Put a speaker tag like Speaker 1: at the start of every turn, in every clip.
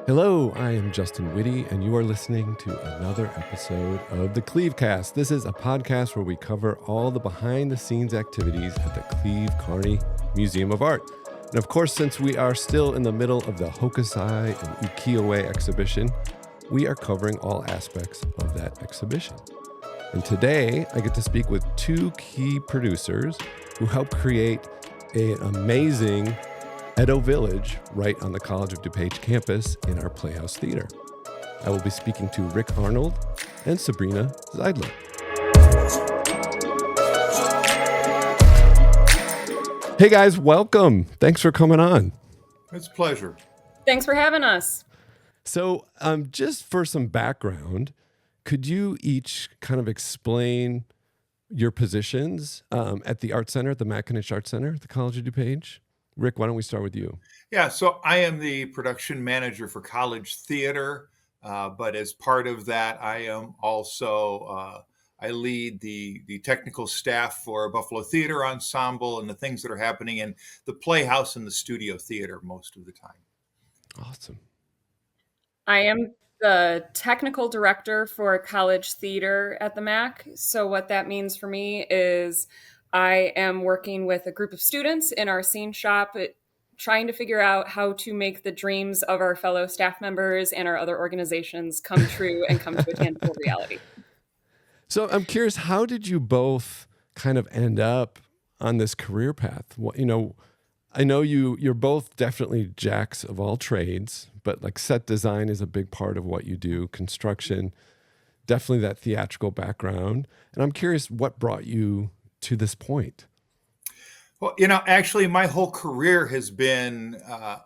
Speaker 1: Hello, I am Justin Whitty, and you are listening to another episode of the CleveCast. This is a podcast where we cover all the behind-the-scenes activities at the Cleve Carney Museum of Art. And of course, since we are still in the middle of the Hokusai and Ukiyo-e exhibition, we are covering all aspects of that exhibition. And today, I get to speak with two key producers who helped create an amazing Edo Village right on the College of DuPage campus in our Playhouse Theater. I will be speaking to Rick Arnold and Sabrina Zeidler. Hey guys, welcome. Thanks for coming on.
Speaker 2: It's a pleasure.
Speaker 3: Thanks for having us.
Speaker 1: So just for some background, could you each kind of explain your positions at the Art Center, at the McAninch Arts Center at the College of DuPage? Rick, why don't we start with you?
Speaker 2: Yeah, so I am the production manager for college theater, but as part of that, I am also, I lead the technical staff for Buffalo Theater Ensemble and the things that are happening in the Playhouse and the studio theater most of the time.
Speaker 1: Awesome.
Speaker 3: I am the technical director for college theater at the MAC. So what that means for me is I am working with a group of students in our scene shop, trying to figure out how to make the dreams of our fellow staff members and our other organizations come true and come to a tangible reality.
Speaker 1: So I'm curious, how did you both kind of end up on this career path? Well, I know you're both definitely jacks of all trades, but like set design is a big part of what you do, construction, definitely that theatrical background. And I'm curious what brought you to this point.
Speaker 2: Well, actually, my whole career has been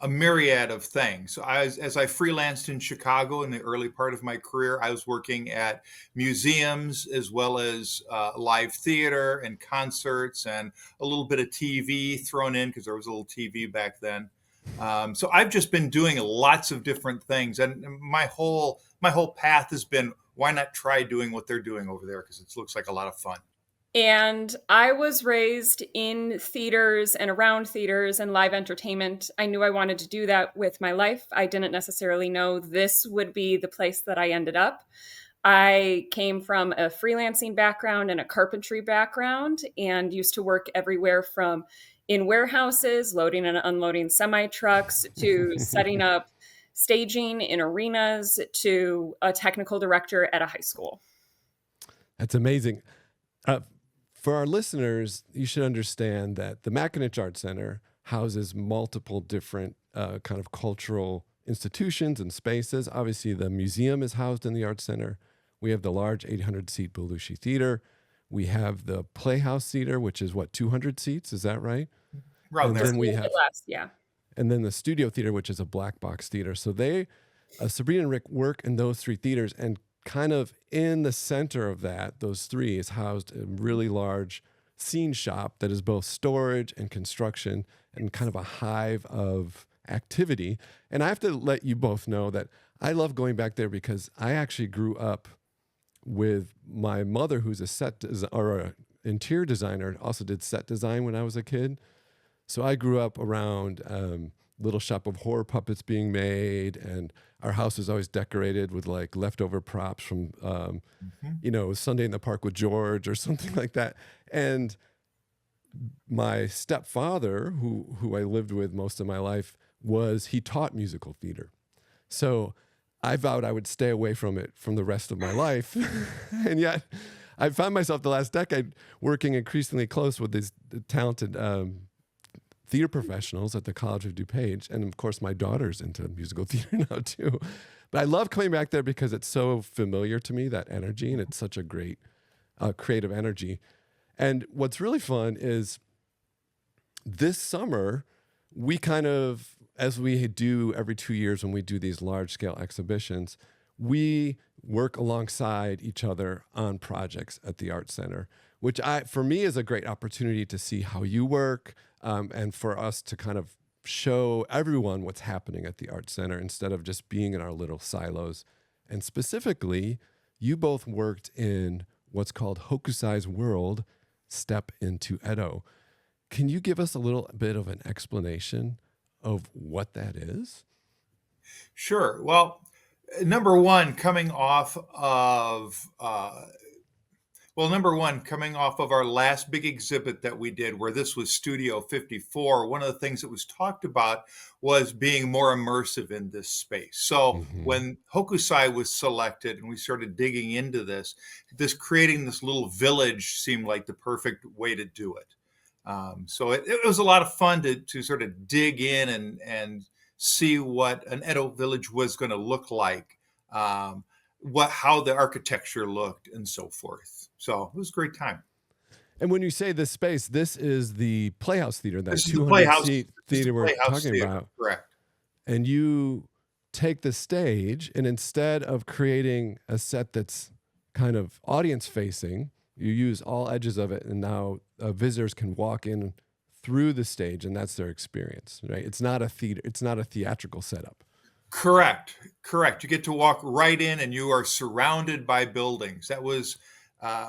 Speaker 2: a myriad of things. So as I freelanced in Chicago in the early part of my career, I was working at museums as well as live theater and concerts and a little bit of TV thrown in because there was a little TV back then. So I've just been doing lots of different things, and my whole path has been, why not try doing what they're doing over there, because it looks like a lot of fun.
Speaker 3: And I was raised in theaters and around theaters and live entertainment. I knew I wanted to do that with my life. I didn't necessarily know this would be the place that I ended up. I came from a freelancing background and a carpentry background and used to work everywhere from in warehouses, loading and unloading semi-trucks, to setting up staging in arenas, to a technical director at a high school.
Speaker 1: That's amazing. For our listeners, you should understand that the McAninch Arts Center houses multiple different kind of cultural institutions and spaces. Obviously, the museum is housed in the Arts Center. We have the large 800-seat Belushi Theater. We have the Playhouse Theater, which is 200 seats. Is that right?
Speaker 2: Right.
Speaker 1: And then we have,
Speaker 3: yeah.
Speaker 1: And then the Studio Theater, which is a black box theater. So Sabrina and Rick work in those three theaters, and kind of in the center of those three is housed a really large scene shop that is both storage and construction and kind of a hive of activity. And I have to let you both know that I love going back there because I actually grew up with my mother, who's an interior designer, also did set design when I was a kid. So I grew up around little shop of horror puppets being made, and our house is always decorated with like leftover props from, Sunday in the Park with George or something like that. And my stepfather, who I lived with most of my life, he taught musical theater. So I vowed I would stay away from it from the rest of my life. And yet I found myself the last decade working increasingly close with these talented theater professionals at the College of DuPage. And of course, my daughter's into musical theater now too. But I love coming back there because it's so familiar to me, that energy, and it's such a great creative energy. And what's really fun is this summer, we kind of, as we do every 2 years when we do these large scale exhibitions, we work alongside each other on projects at the Art Center, which for me is a great opportunity to see how you work, and for us to kind of show everyone what's happening at the Art Center instead of just being in our little silos. And specifically, you both worked in what's called Hokusai's World, Step into Edo. Can you give us a little bit of an explanation of what that is?
Speaker 2: Sure. Well, number one, coming off of coming off of our last big exhibit that we did, where this was Studio 54, one of the things that was talked about was being more immersive in this space. So
Speaker 1: Mm-hmm.
Speaker 2: when Hokusai was selected and we started digging into creating this little village seemed like the perfect way to do it. So it was a lot of fun to sort of dig in and see what an Edo village was going to look like, how the architecture looked, and so forth. So it was a great time.
Speaker 1: And when you say this space, this is the Playhouse Theater, that
Speaker 2: This is the
Speaker 1: 200
Speaker 2: Playhouse.
Speaker 1: seat
Speaker 2: This is the
Speaker 1: theater we're
Speaker 2: Playhouse
Speaker 1: talking
Speaker 2: Theater.
Speaker 1: about.
Speaker 2: Correct.
Speaker 1: And you take the stage, and instead of creating a set that's kind of audience facing, you use all edges of it, and now visitors can walk in through the stage, and that's their experience, right? It's not a theater, it's not a theatrical setup.
Speaker 2: Correct. You get to walk right in, and you are surrounded by buildings. That was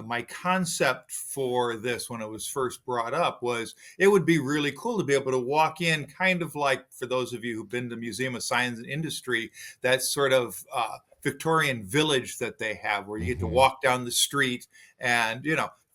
Speaker 2: my concept for this when it was first brought up. Was it would be really cool to be able to walk in, kind of like, for those of you who've been to Museum of Science and Industry, that sort of Victorian village that they have, where you get to walk down the street, and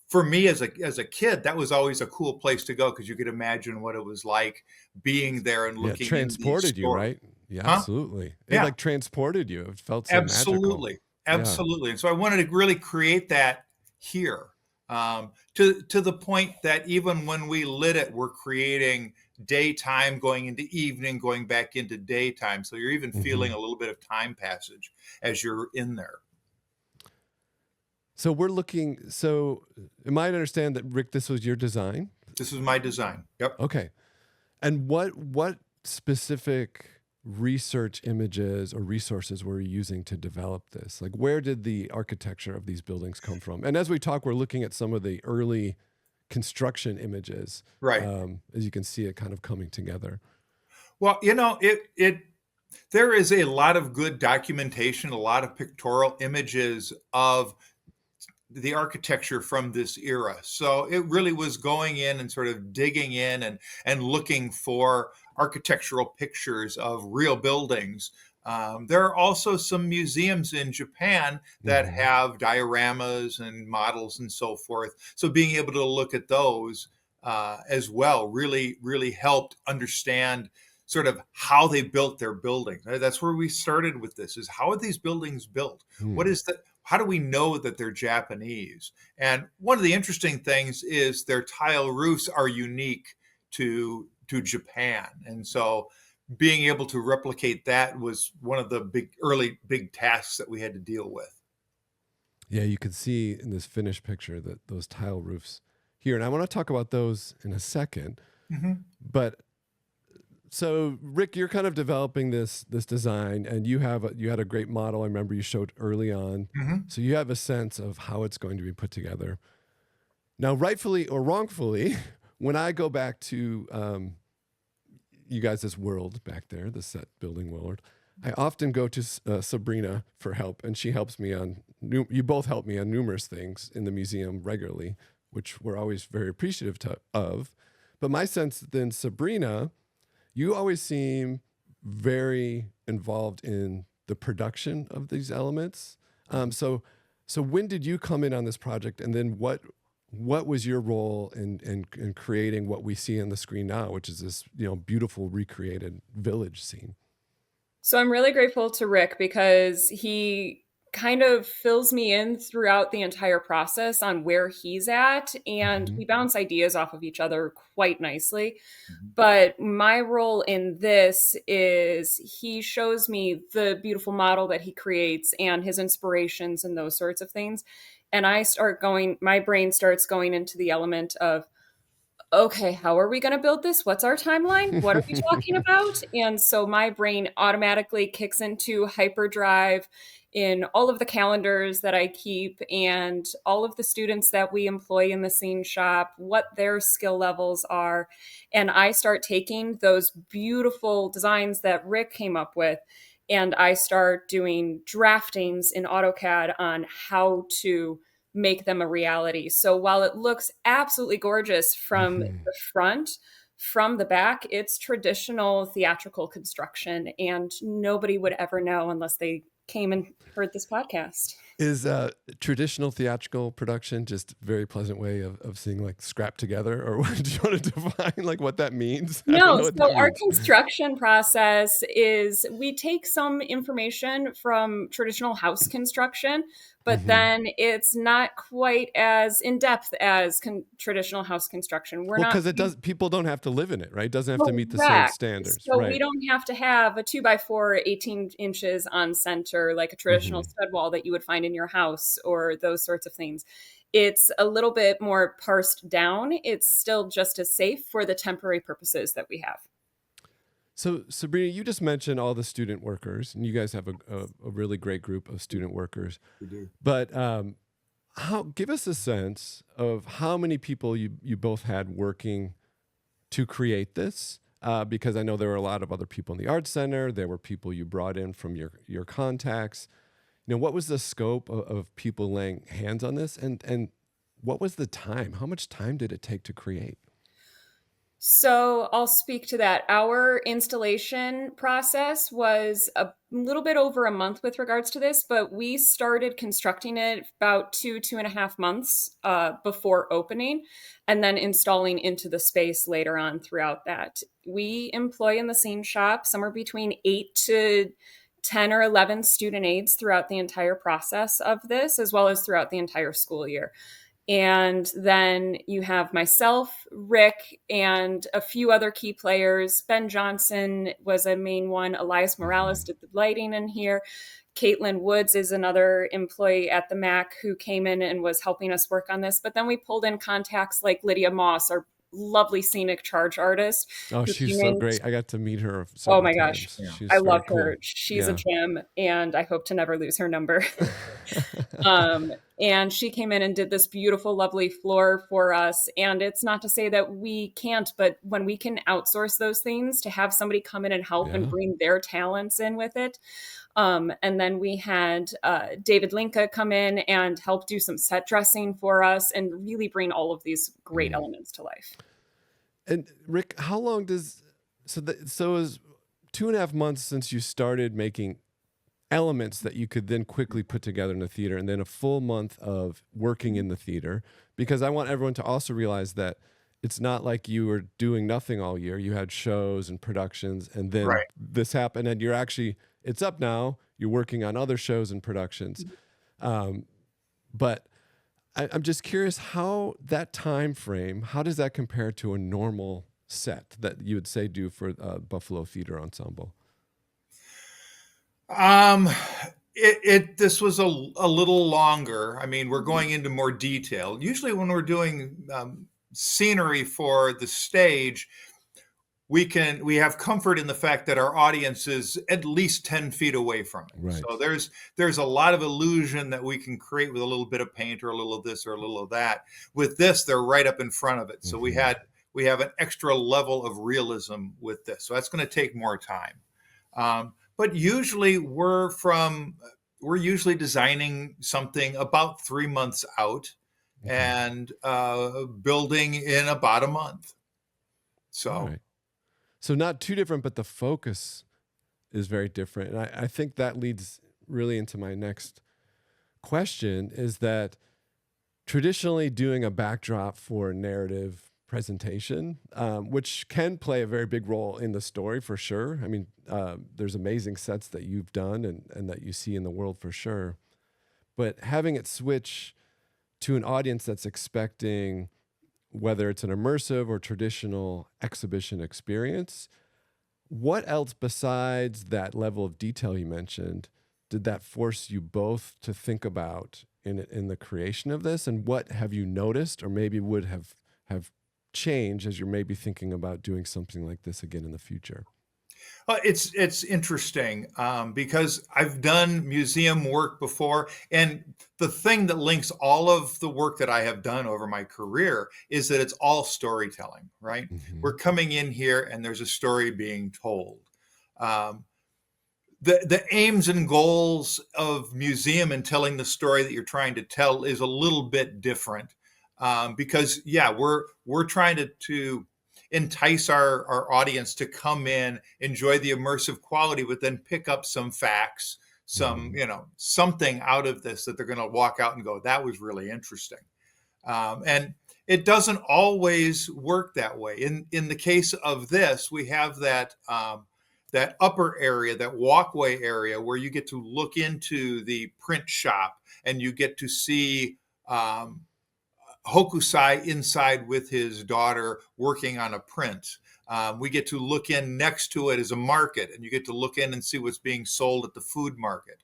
Speaker 2: for me as a kid, that was always a cool place to go, because you could imagine what it was like being there and looking in these
Speaker 1: Transported you,
Speaker 2: stores.
Speaker 1: right? Yeah,
Speaker 2: Huh?
Speaker 1: absolutely. It
Speaker 2: Yeah.
Speaker 1: like transported you. It felt so magical.
Speaker 2: Absolutely.
Speaker 1: Yeah.
Speaker 2: Absolutely. And so I wanted to really create that here, to the point that even when we lit it, we're creating daytime going into evening, going back into daytime. So you're even feeling a little bit of time passage as you're in there.
Speaker 1: So am I to understand that, Rick, this was your design?
Speaker 2: This is my design. Yep.
Speaker 1: Okay. And what specific research images or resources were you using to develop this? Like, where did the architecture of these buildings come from? And as we talk, we're looking at some of the early construction images,
Speaker 2: Right.
Speaker 1: as you can see it kind of coming together.
Speaker 2: Well, there is a lot of good documentation, a lot of pictorial images of the architecture from this era. So it really was going in and sort of digging in and looking for architectural pictures of real buildings. There are also some museums in Japan that have dioramas and models and so forth. So being able to look at those as well really, really helped understand sort of how they built their buildings. That's where we started with this, is how are these buildings built? What is that? How do we know that they're Japanese? And one of the interesting things is their tile roofs are unique to Japan. And so being able to replicate that was one of the early big tasks that we had to deal with.
Speaker 1: Yeah, you can see in this finished picture that those tile roofs here, and I want to talk about those in a second. But so, Rick, you're kind of developing this design, and you had a great model. I remember you showed early on, so you have a sense of how it's going to be put together. Now, rightfully or wrongfully, when I go back to you guys' world back there, the set building world, I often go to Sabrina for help, and she helps me on. You both help me on numerous things in the museum regularly, which we're always very appreciative of. But my sense then, Sabrina, you always seem very involved in the production of these elements. So when did you come in on this project, and then what was your role in creating what we see on the screen now, which is this beautiful recreated village scene?
Speaker 3: So I'm really grateful to Rick, because he kind of fills me in throughout the entire process on where he's at, and we bounce ideas off of each other quite nicely. But my role in this is he shows me the beautiful model that he creates and his inspirations and those sorts of things. And my brain starts going into the element of, okay, how are we going to build this? What's our timeline? What are we talking about? And so my brain automatically kicks into hyperdrive in all of the calendars that I keep and all of the students that we employ in the scene shop, what their skill levels are. And I start taking those beautiful designs that Rick came up with, and I start doing draftings in AutoCAD on how to make them a reality. So while it looks absolutely gorgeous from the front, from the back, it's traditional theatrical construction, and nobody would ever know unless they came and heard this podcast.
Speaker 1: Is traditional theatrical production just a very pleasant way of seeing like scrapped together, or do you want to define like what that means? I don't
Speaker 3: No,
Speaker 1: know what
Speaker 3: so
Speaker 1: that
Speaker 3: our
Speaker 1: means.
Speaker 3: construction process is we take some information from traditional house construction, but then it's not quite as in depth as traditional house construction. We're
Speaker 1: Well,
Speaker 3: not
Speaker 1: because it does, people don't have to live in it, right? It doesn't have to meet the same
Speaker 3: correct.
Speaker 1: standards,
Speaker 3: So we
Speaker 1: right?
Speaker 3: don't have to have a 2x4, 18 inches on center, like a traditional stud wall that you would find in your house or those sorts of things. It's a little bit more parsed down. It's still just as safe for the temporary purposes that we have.
Speaker 1: So Sabrina, you just mentioned all the student workers, and you guys have a really great group of student workers.
Speaker 2: We do.
Speaker 1: But give us a sense of how many people you both had working to create this, because I know there were a lot of other people in the Arts Center. There were people you brought in from your contacts. You know, what was the scope of people laying hands on this, and what was the time? How much time did it take to create?
Speaker 3: So I'll speak to that. Our installation process was a little bit over a month with regards to this, but we started constructing it about 2.5 months before opening, and then installing into the space later on throughout that. We employ in the scene shop somewhere between 8 to 10 or 11 student aides throughout the entire process of this, as well as throughout the entire school year. And then you have myself, Rick, and a few other key players. Ben Johnson was a main one. Elias Morales did the lighting in here. Caitlin Woods is another employee at the MAC who came in and was helping us work on this. But then we pulled in contacts like Lydia Moss, our lovely scenic charge artist.
Speaker 1: Oh, she's so great. I got to meet her
Speaker 3: Oh
Speaker 1: several
Speaker 3: my gosh.
Speaker 1: times. She's
Speaker 3: I
Speaker 1: very
Speaker 3: love
Speaker 1: cool.
Speaker 3: her. She's a gem, and I hope to never lose her number. And she came in and did this beautiful, lovely floor for us. And it's not to say that we can't, but when we can outsource those things, to have somebody come in and help and bring their talents in with it. And then we had David Linka come in and help do some set dressing for us and really bring all of these great elements to life.
Speaker 1: And Rick, how long does so it was 2.5 months since you started making elements that you could then quickly put together in the theater, and then a full month of working in the theater? Because I want everyone to also realize that it's not like you were doing nothing all year. You had shows and productions, and then this happened, and it's up now. You're working on other shows and productions. But I'm just curious how that time frame, how does that compare to a normal set that you would say do for Buffalo Theater Ensemble?
Speaker 2: This was a little longer. I mean, we're going into more detail. Usually when we're doing scenery for the stage, we have comfort in the fact that our audience is at least 10 feet away from it.
Speaker 1: Right.
Speaker 2: So there's a lot of illusion that we can create with a little bit of paint or a little of this or a little of that. With this, they're right up in front of it. So we have an extra level of realism with this. So that's going to take more time. But usually we're usually designing something about 3 months out and building in about a month. So.
Speaker 1: So not too different, but the focus is very different. And I think that leads really into my next question, is that traditionally doing a backdrop for a narrative presentation, which can play a very big role in the story for sure. I mean, there's amazing sets that you've done and that you see in the world for sure. But having it switch to an audience that's expecting, whether it's an immersive or traditional exhibition experience, what else besides that level of detail you mentioned did that force you both to think about in the creation of this? And what have you noticed or maybe would have changed as you're maybe thinking about doing something like this again in the future?
Speaker 2: It's interesting because I've done museum work before, and the thing that links all of the work that I have done over my career is that it's all storytelling, right? We're coming in here and there's a story being told. The aims and goals of museum and telling the story that you're trying to tell is a little bit different because we're trying to entice our audience to come in, enjoy the immersive quality, but then pick up some facts, some, something out of this that they're going to walk out and go, that was really interesting. And it doesn't always work that way. In the case of this, we have that that upper area, that walkway area, where you get to look into the print shop and you get to see Hokusai inside with his daughter working on a print. We get to look in next to it as a market, and you get to look in and see what's being sold at the food market.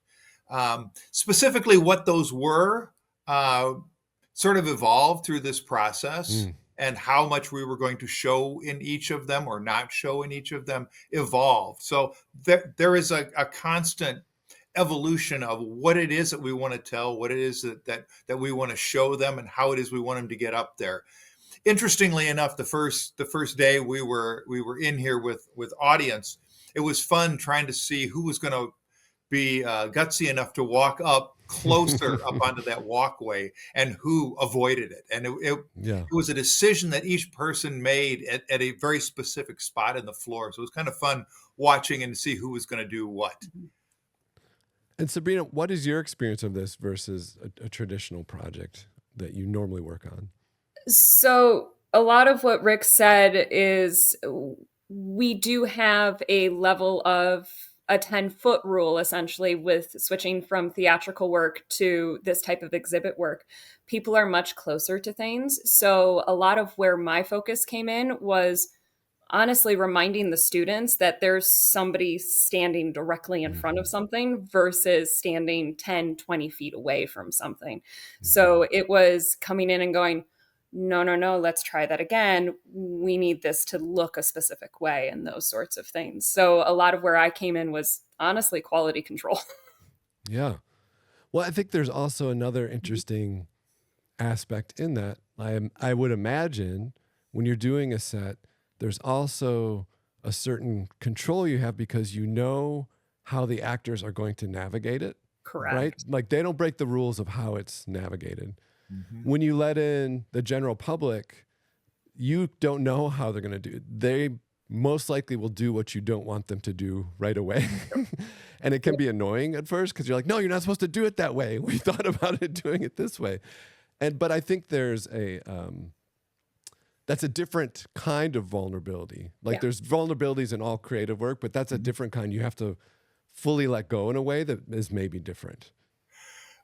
Speaker 2: Specifically, what those were sort of evolved through this process, and how much we were going to show in each of them or not show in each of them evolved. So there is a constant evolution of what it is that we want to tell, what it is that we want to show them, and how it is we want them to get up there. Interestingly enough, the first day we were in here with audience, it was fun trying to see who was going to be gutsy enough to walk up closer up onto that walkway and who avoided it. And it was a decision that each person made at a very specific spot in the floor. So it was kind of fun watching and see who was going to do what.
Speaker 1: And Sabrina, what is your experience of this versus a traditional project that you normally work on?
Speaker 3: So a lot of what Rick said is we do have a level of a 10-foot rule, essentially, with switching from theatrical work to this type of exhibit work. People are much closer to things. So a lot of where my focus came in was honestly reminding the students that there's somebody standing directly in front of something versus standing 10, 20 feet away from something. So it was coming in and going, no, let's try that again. We need this to look a specific way and those sorts of things. So a lot of where I came in was honestly quality control.
Speaker 1: Yeah. Well, I think there's also another interesting aspect in that. I would imagine when you're doing a set, there's also a certain control you have because you know how the actors are going to navigate it.
Speaker 3: Correct.
Speaker 1: Right? Like they don't break the rules of how it's navigated.
Speaker 2: Mm-hmm.
Speaker 1: When you let in the general public, you don't know how they're going to do it. They most likely will do what you don't want them to do right away. And it can be annoying at first because you're like, no, you're not supposed to do it that way. We thought about it doing it this way. But I think there's that's a different kind of vulnerability. Like there's vulnerabilities in all creative work, but that's a different kind. You have to fully let go in a way that is maybe different.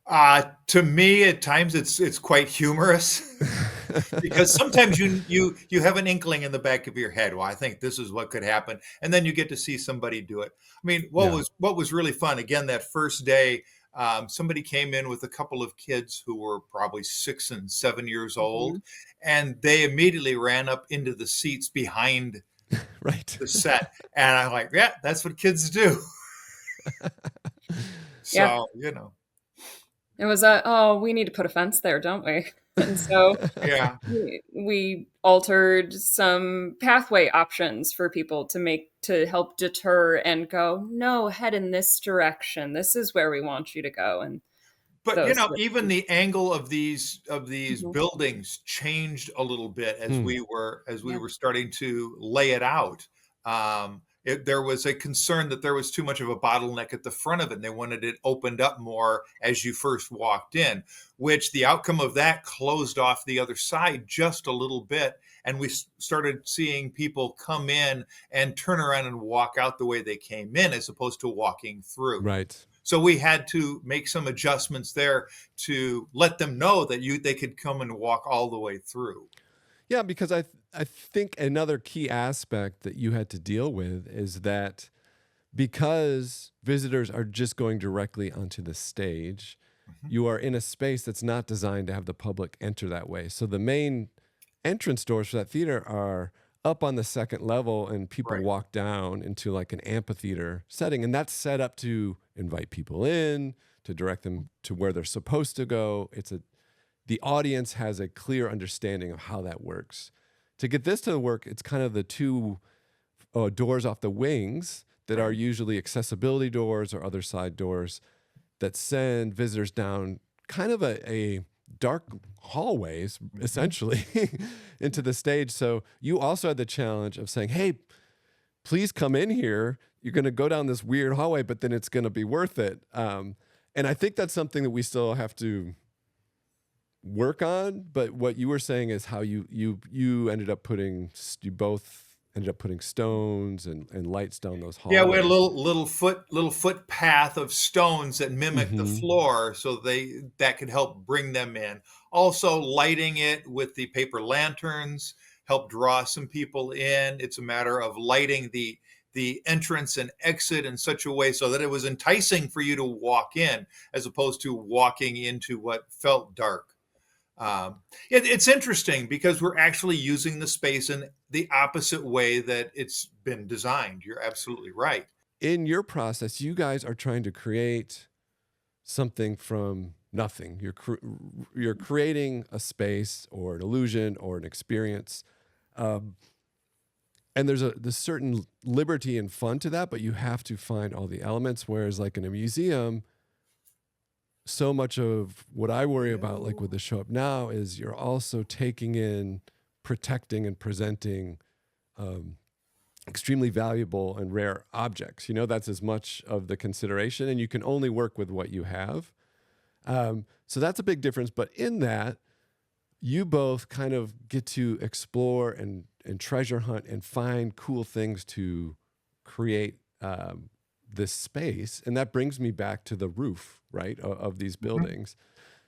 Speaker 2: To me, at times it's quite humorous because sometimes you have an inkling in the back of your head. Well, I think this is what could happen, and then you get to see somebody do it. I mean, what was really fun again that first day. Somebody came in with a couple of kids who were probably 6 and 7 years old, and they immediately ran up into the seats behind the set, and I'm like, yeah, that's what kids do. So
Speaker 3: It was we need to put a fence there, don't we? And so we altered some pathway options for people to help deter and go, no, head in this direction. This is where we want you to go. But
Speaker 2: even the angle of these buildings changed a little bit as we were starting to lay it out. There was a concern that there was too much of a bottleneck at the front of it, and they wanted it opened up more as you first walked in, which the outcome of that closed off the other side just a little bit, and we started seeing people come in and turn around and walk out the way they came in as opposed to walking through.
Speaker 1: Right.
Speaker 2: So we had to make some adjustments there to let them know that they could come and walk all the way through.
Speaker 1: Yeah, because I think another key aspect that you had to deal with is that because visitors are just going directly onto the stage, you are in a space that's not designed to have the public enter that way. So the main entrance doors for that theater are up on the second level, and people walk down into like an amphitheater setting, and that's set up to invite people in, to direct them to where they're supposed to go. The audience has a clear understanding of how that works. To get this to work, it's kind of the two doors off the wings that are usually accessibility doors or other side doors that send visitors down kind of a dark hallways, essentially, into the stage. So you also had the challenge of saying, hey, please come in here. You're going to go down this weird hallway, but then it's going to be worth it. And I think that's something that we still have to work on. But what you were saying is how you both ended up putting stones and lights down those hallways.
Speaker 2: Yeah, we had a little foot path of stones that mimicked the floor, so that could help bring them in. Also, lighting it with the paper lanterns helped draw some people in. It's a matter of lighting the entrance and exit in such a way so that it was enticing for you to walk in, as opposed to walking into what felt dark. It's interesting because we're actually using the space in the opposite way that it's been designed. You're absolutely right.
Speaker 1: In your process, you guys are trying to create something from nothing. You're creating a space or an illusion or an experience. And there's certain liberty and fun to that, but you have to find all the elements. Whereas like in a museum, so much of what I worry about, like with the Show Up Now, is you're also taking in, protecting, and presenting extremely valuable and rare objects. That's as much of the consideration, and you can only work with what you have. So that's a big difference. But in that, you both kind of get to explore and treasure hunt and find cool things to create this space. And that brings me back to the roof, right, of these buildings.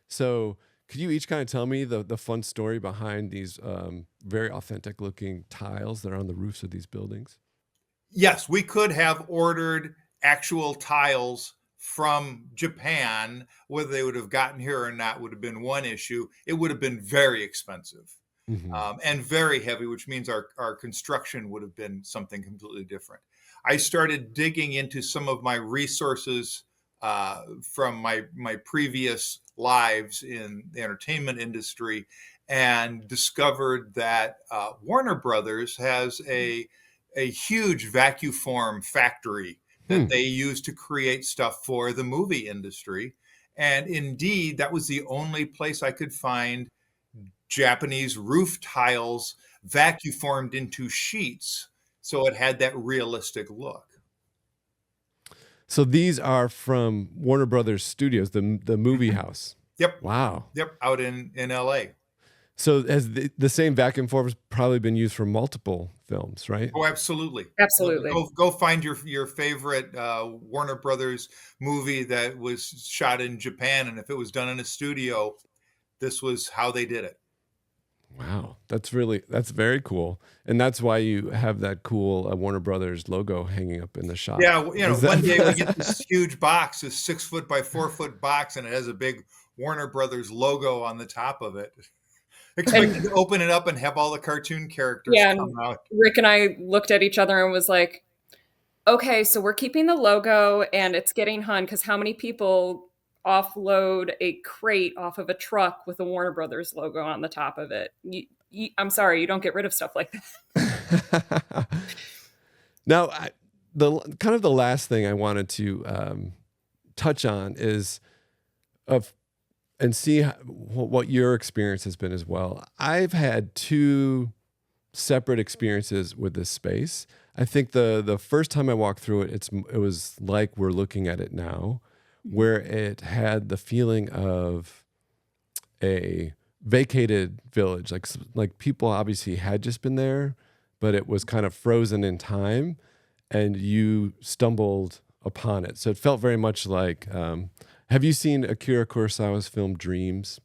Speaker 1: So could you each kind of tell me the fun story behind these very authentic looking tiles that are on the roofs of these buildings?
Speaker 2: Yes, we could have ordered actual tiles from Japan. Whether they would have gotten here or not would have been one issue. It would have been very expensive and very heavy, which means our construction would have been something completely different. I started digging into some of my resources from my previous lives in the entertainment industry, and discovered that Warner Brothers has a huge vacuform factory that they use to create stuff for the movie industry. And indeed, that was the only place I could find Japanese roof tiles vacuformed into sheets, so it had that realistic look.
Speaker 1: So these are from Warner Brothers Studios, the movie house.
Speaker 2: Yep.
Speaker 1: Wow.
Speaker 2: Yep. Out in LA.
Speaker 1: So has the same vacuum form has probably been used for multiple films, right?
Speaker 2: Oh, absolutely.
Speaker 3: Absolutely.
Speaker 2: Go find your favorite Warner Brothers movie that was shot in Japan, and if it was done in a studio, this was how they did it.
Speaker 1: Wow, that's very cool, and that's why you have that cool Warner Brothers logo hanging up in the shop.
Speaker 2: Yeah, one day we get this huge box, this 6 foot by 4 foot box, and it has a big Warner Brothers logo on the top of it. Expected to open it up and have all the cartoon characters come out.
Speaker 3: Rick and I looked at each other and was like, "Okay, so we're keeping the logo, and it's getting hung because how many people offload a crate off of a truck with a Warner Brothers logo on the top of it? I'm sorry, you don't get rid of stuff like that."
Speaker 1: Now, the last thing I wanted to touch on is and see what your experience has been as well. I've had 2 separate experiences with this space. I think the first time I walked through it, it was like we're looking at it now, where it had the feeling of a vacated village, like people obviously had just been there, but it was kind of frozen in time, and you stumbled upon it. So it felt very much like, have you seen Akira Kurosawa's film Dreams?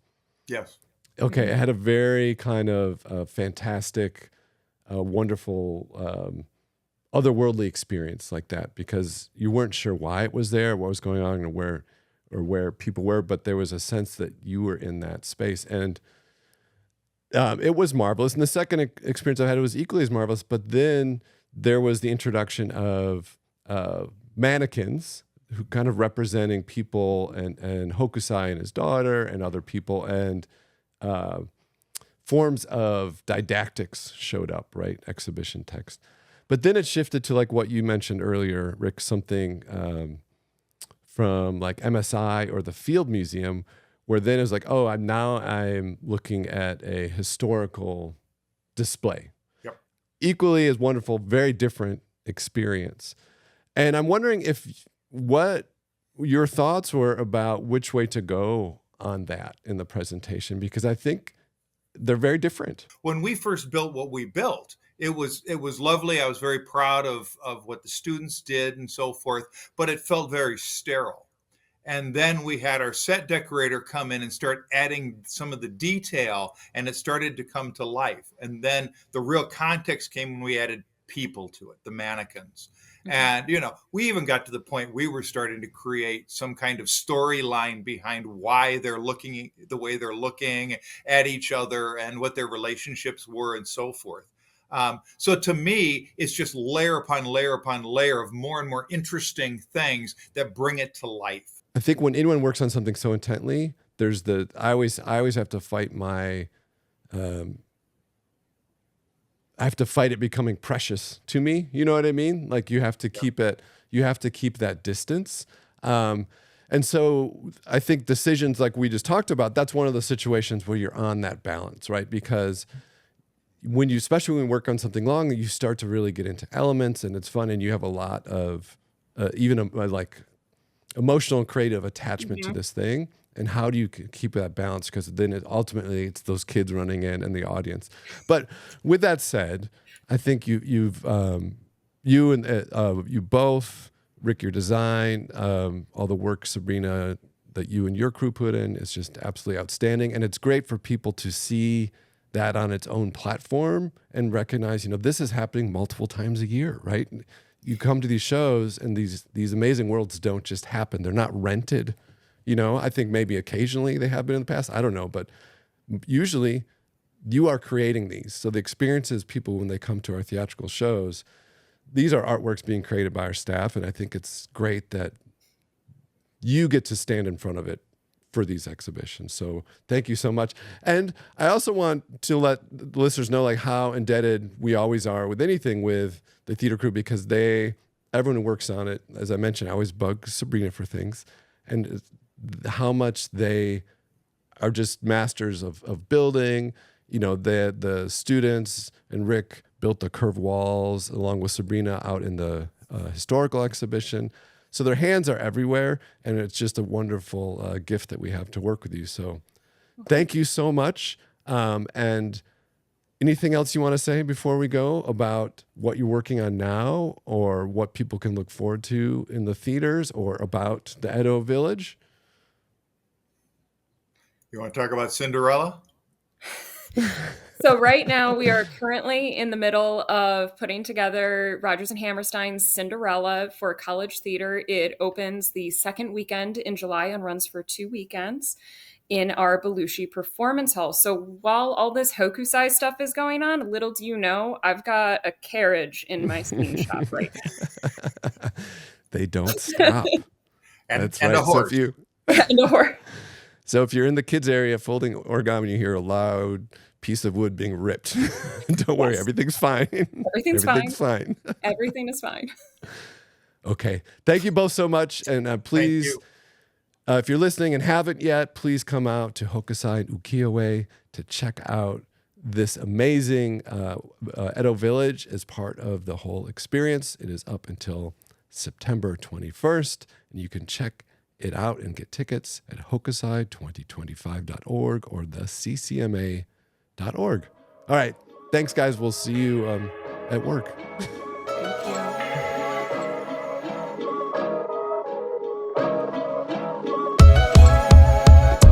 Speaker 2: Yes.
Speaker 1: Okay, it had a very kind of fantastic, wonderful, otherworldly experience like that, because you weren't sure why it was there, what was going on, or where people were, but there was a sense that you were in that space, and it was marvelous. And the second experience I had, it was equally as marvelous, but then there was the introduction of mannequins who kind of representing people, and Hokusai and his daughter and other people, and forms of didactics showed up, right? Exhibition text. But then it shifted to like what you mentioned earlier, Rick, something from like MSI or the Field Museum, where then it's like, oh, I'm looking at a historical display.
Speaker 2: Yep.
Speaker 1: Equally as wonderful, very different experience. And I'm wondering what your thoughts were about which way to go on that in the presentation, because I think they're very different.
Speaker 2: When we first built what we built, it was lovely. I was very proud of what the students did and so forth, but it felt very sterile. And then we had our set decorator come in and start adding some of the detail, and it started to come to life. And then the real context came when we added people to it, the mannequins. And, we even got to the point we were starting to create some kind of storyline behind why they're looking the way they're looking at each other and what their relationships were and so forth. So to me, it's just layer upon layer upon layer of more and more interesting things that bring it to life.
Speaker 1: I think when anyone works on something so intently, I always have to fight I have to fight it becoming precious to me. You know what I mean? Like you have to keep that distance. And so I think decisions like we just talked about, that's one of the situations where you're on that balance, right? Because especially when you work on something long, you start to really get into elements and it's fun and you have a lot of like emotional and creative attachment to this thing. And how do you keep that balance? Because then ultimately it's those kids running in and the audience. But with that said, I think you both, Rick, your design, all the work, Sabrina, that you and your crew put in is just absolutely outstanding. And it's great for people to see that on its own platform and recognize, this is happening multiple times a year, right? You come to these shows and these amazing worlds don't just happen. They're not rented. I think maybe occasionally they have been in the past. I don't know. But usually you are creating these. So the experiences people, when they come to our theatrical shows, these are artworks being created by our staff. And I think it's great that you get to stand in front of it for these exhibitions. So thank you so much. And I also want to let the listeners know like how indebted we always are with anything with the theater crew, because everyone who works on it, as I mentioned, I always bug Sabrina for things. And how much they are just masters of building. The students and Rick built the curved walls along with Sabrina out in the historical exhibition. So their hands are everywhere, and it's just a wonderful gift that we have to work with you. So thank you so much. And anything else you want to say before we go about what you're working on now or what people can look forward to in the theaters or about the Edo Village?
Speaker 2: You want to talk about Cinderella?
Speaker 3: So right now we are currently in the middle of putting together Rodgers and Hammerstein's Cinderella for college theater. It opens the second weekend in July and runs for 2 weekends in our Belushi Performance Hall. So while all this Hokusai stuff is going on, little do you know, I've got a carriage in my screen shop right now.
Speaker 1: They don't stop.
Speaker 2: and
Speaker 1: That's
Speaker 2: and
Speaker 1: right.
Speaker 2: a horse.
Speaker 1: So if you're in the kids area folding origami, you hear a loud piece of wood being ripped. Don't worry, everything's fine.
Speaker 3: Everything's
Speaker 1: fine.
Speaker 3: Everything is fine.
Speaker 1: Okay. Thank you both so much. And please, if you're listening and haven't yet, please come out to Hokusai and Ukiyo-e to check out this amazing Edo Village as part of the whole experience. It is up until September 21st, and you can check it out and get tickets at hokusai2025.org or the CCMA.org. All right. Thanks, guys. We'll see you at work.